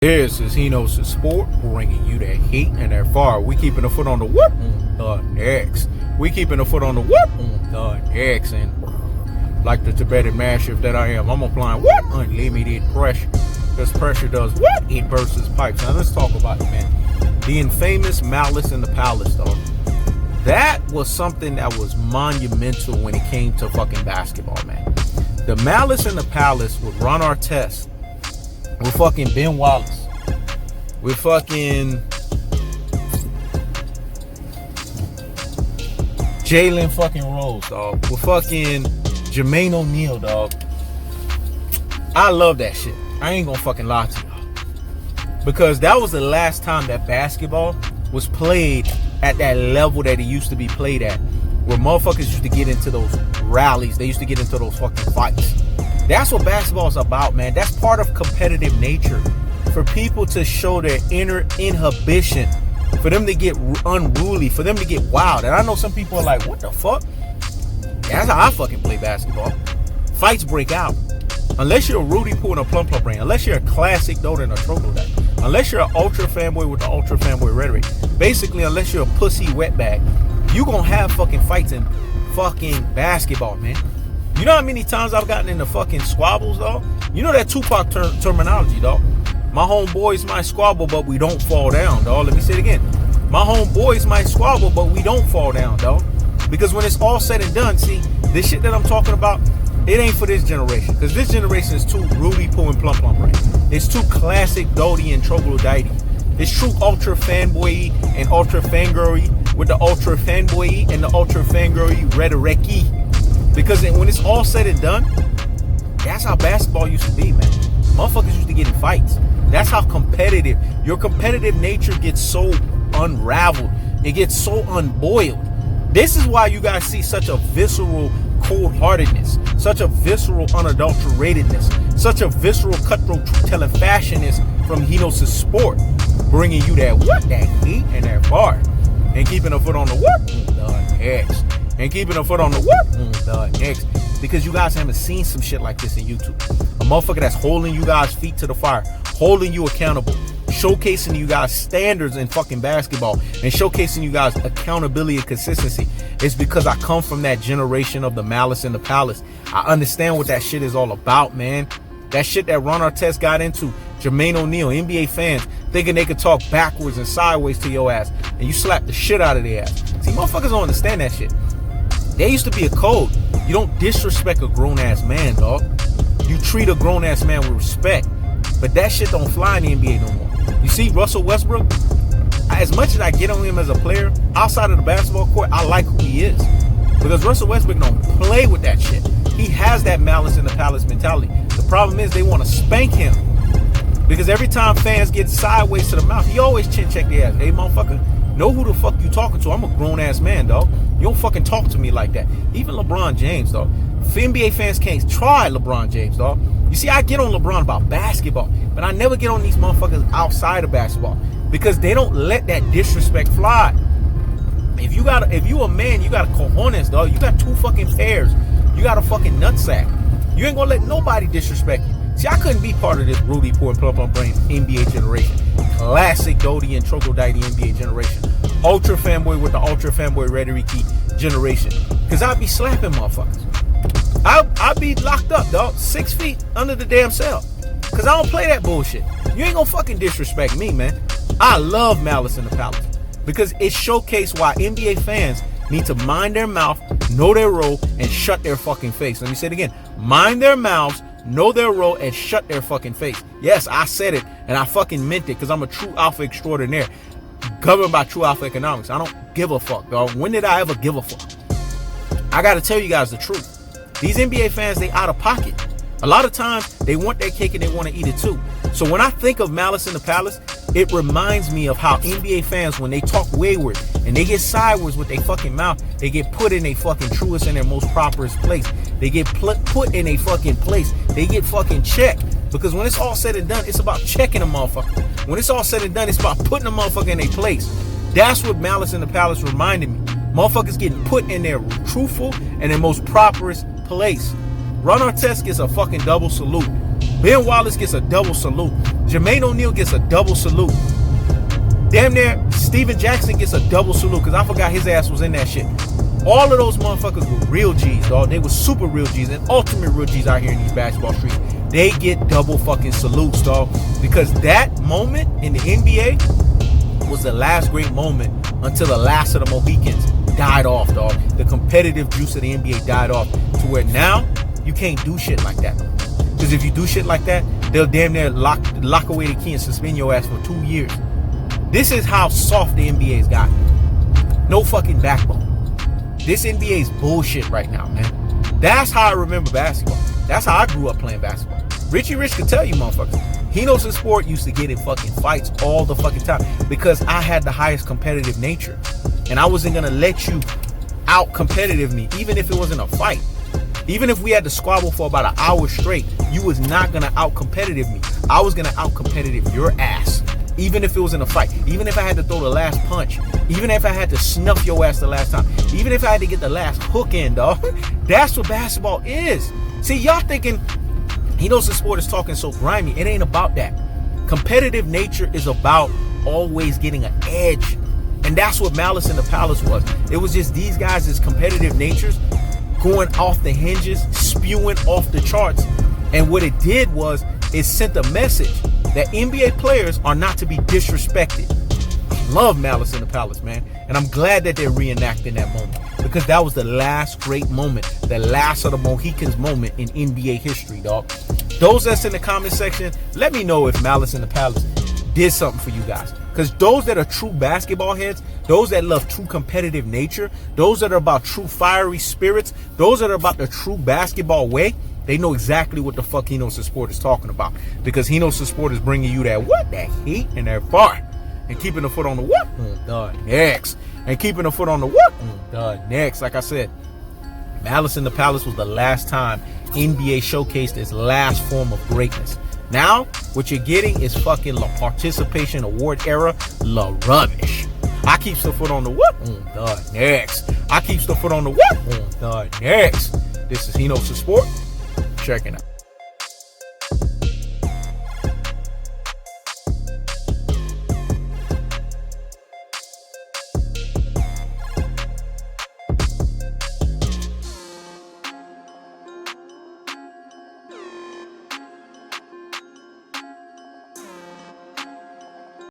This is Undisputed Sport, bringing you that heat and that fire. We keeping the foot on the what? The X. We keeping the foot on the what? The X. And like the Tibetan Mastiff that I am, I'm applying what? Unlimited pressure. Because pressure does what? It bursts pipes. Now let's talk about it, man. The infamous Malice in the Palace, dog. That was something that was monumental when it came to fucking basketball, man. The Malice in the Palace with Ron Artest, with fucking Ben Wallace, with fucking Jalen fucking Rose, dog, with fucking Jermaine O'Neal, dog. I love that shit. I ain't gonna fucking lie to y'all, because that was the last time that basketball was played at that level that it used to be played at, where motherfuckers used to get into those rallies, they used to get into those fucking fights. That's what basketball is about, man. That's part of competitive nature. For people to show their inner inhibition, for them to get unruly, for them to get wild. And I know some people are like, what the fuck? That's how I fucking play basketball. Fights break out. Unless you're a Rudy Poo and a Plum Plum Brain. Unless you're a classic Dota and a Trogo Deck. Unless you're an ultra fanboy with the ultra fanboy rhetoric. Basically, unless you're a pussy wetbag, you gonna have fucking fights in fucking basketball, man. You know how many times I've gotten into fucking squabbles, dog? You know that Tupac terminology, dog? My homeboys might squabble, but we don't fall down, dog. Let me say it again. My homeboys might squabble, but we don't fall down, dog. Because when it's all said and done, see, this shit that I'm talking about, it ain't for this generation. Because this generation is too Rudy Poo and Plum Plum Brain. It's too classic Dodie and Troglodyte. It's true ultra fanboy and ultra fangirl with the ultra fanboy and the ultra fangirl rhetoric. Because when it's all said and done, that's how basketball used to be, man. Motherfuckers used to get in fights. That's how competitive. Your competitive nature gets so unraveled. It gets so unboiled. This is why you guys see such a visceral cold-heartedness, such a visceral unadulteratedness, such a visceral cutthroat telling fashionist from Undisputed Sport, bringing you that what? That heat and that bar. And keeping a foot on the what? The X. And keeping a foot on the what? The X. Because you guys haven't seen some shit like this in YouTube. A motherfucker that's holding you guys' feet to the fire, holding you accountable, showcasing you guys standards in fucking basketball, and showcasing you guys accountability and consistency. It's because I come from that generation of the Malice in the Palace. I understand what that shit is all about, man. That shit that Ron Artest got into, Jermaine O'Neal, NBA fans thinking they could talk backwards and sideways to your ass, and you slap the shit out of their ass. See, motherfuckers don't understand that shit. There used to be a code. You don't disrespect a grown-ass man, dog. You treat a grown-ass man with respect. But that shit don't fly in the NBA no more. You see, Russell Westbrook, as much as I get on him as a player, outside of the basketball court, I like who he is. Because Russell Westbrook don't play with that shit. He has that Malice in the Palace mentality. The problem is they want to spank him. Because every time fans get sideways to the mouth, he always chin-check their ass. Hey, motherfucker, know who the fuck you talking to. I'm a grown-ass man, dog. You don't fucking talk to me like that. Even LeBron James, dog. If NBA fans can't try LeBron James, dog. You see, I get on LeBron about basketball, but I never get on these motherfuckers outside of basketball because they don't let that disrespect fly. If you a man, you got a cojones, dog. You got two fucking pairs. You got a fucking nutsack. You ain't gonna let nobody disrespect you. See, I couldn't be part of this Rudy Poo and Plum Plum Brain NBA generation. Classic Dodie and Troglodyte NBA generation. Ultra fanboy with the ultra fanboy rhetoric generation. Because I'd be slapping motherfuckers. I'd be locked up, dog. 6 feet under the damn cell. Because I don't play that bullshit. You ain't gonna fucking disrespect me, man. I love Malice in the Palace. Because it showcased why NBA fans need to mind their mouth, know their role, and shut their fucking face. Let me say it again. Mind their mouths, know their role, and shut their fucking face. Yes, I said it, and I fucking meant it, because I'm a true alpha extraordinaire. Governed by true alpha economics. I don't give a fuck, dog. When did I ever give a fuck? I gotta tell you guys the truth. These NBA fans, they out of pocket. A lot of times, they want their cake and they want to eat it too. So when I think of Malice in the Palace, it reminds me of how NBA fans, when they talk wayward and they get sideways with their fucking mouth, they get put in a fucking truest and their most properest place. They get put in a fucking place. They get fucking checked. Because when it's all said and done, it's about checking a motherfucker. When it's all said and done, it's about putting a motherfucker in their place. That's what Malice in the Palace reminded me. Motherfuckers getting put in their truthful and their most properest place. Ron Artest gets a fucking double salute. Ben Wallace gets a double salute. Jermaine O'Neal gets a double salute. Damn near Steven Jackson gets a double salute because I forgot his ass was in that shit. All of those motherfuckers were real G's, dog. They were super real G's and ultimate real G's out here in these basketball streets. They get double fucking salutes, dog. Because that moment in the NBA was the last great moment until the last of the Mohicans died off, dog. The competitive juice of the NBA died off to where now you can't do shit like that. Because if you do shit like that, they'll damn near lock away the key and suspend your ass for 2 years. This is how soft the NBA's gotten. No fucking backbone. This NBA is bullshit right now, man. That's how I remember basketball. That's how I grew up playing basketball. Richie Rich could tell you, motherfuckers. He knows his sport used to get in fucking fights all the fucking time because I had the highest competitive nature. And I wasn't going to let you out competitive me, even if it wasn't a fight. Even if we had to squabble for about an hour straight, you was not going to out competitive me. I was going to out competitive your ass. Even if it was in a fight, even if I had to throw the last punch, even if I had to snuff your ass the last time, even if I had to get the last hook in, dog. That's what basketball is. See, y'all thinking he knows the sport is talking so grimy. It ain't about that. Competitive nature is about always getting an edge. And that's what Malice in the Palace was. It was just these guys' competitive natures going off the hinges, spewing off the charts. And what it did was it sent a message that NBA players are not to be disrespected. I love Malice in the Palace, man. And I'm glad that they're reenacting that moment because that was the last great moment, the last of the Mohicans moment in NBA history, dog. Those that's in the comment section, let me know if Malice in the Palace did something for you guys. Because those that are true basketball heads, those that love true competitive nature, those that are about true fiery spirits, those that are about the true basketball way, they know exactly what the fuck He Knows the Sport is talking about. Because He Knows the Sport is bringing you that what? That heat and that fire. And keeping the foot on the what? The next. And keeping the foot on the what? The next. Like I said, Malice in the Palace was the last time NBA showcased its last form of greatness. Now, what you're getting is fucking La Participation Award era la rubbish. I keeps the foot on the what? The next. I keeps the foot on the what? The next. This is He Knows the Sport. Checking out.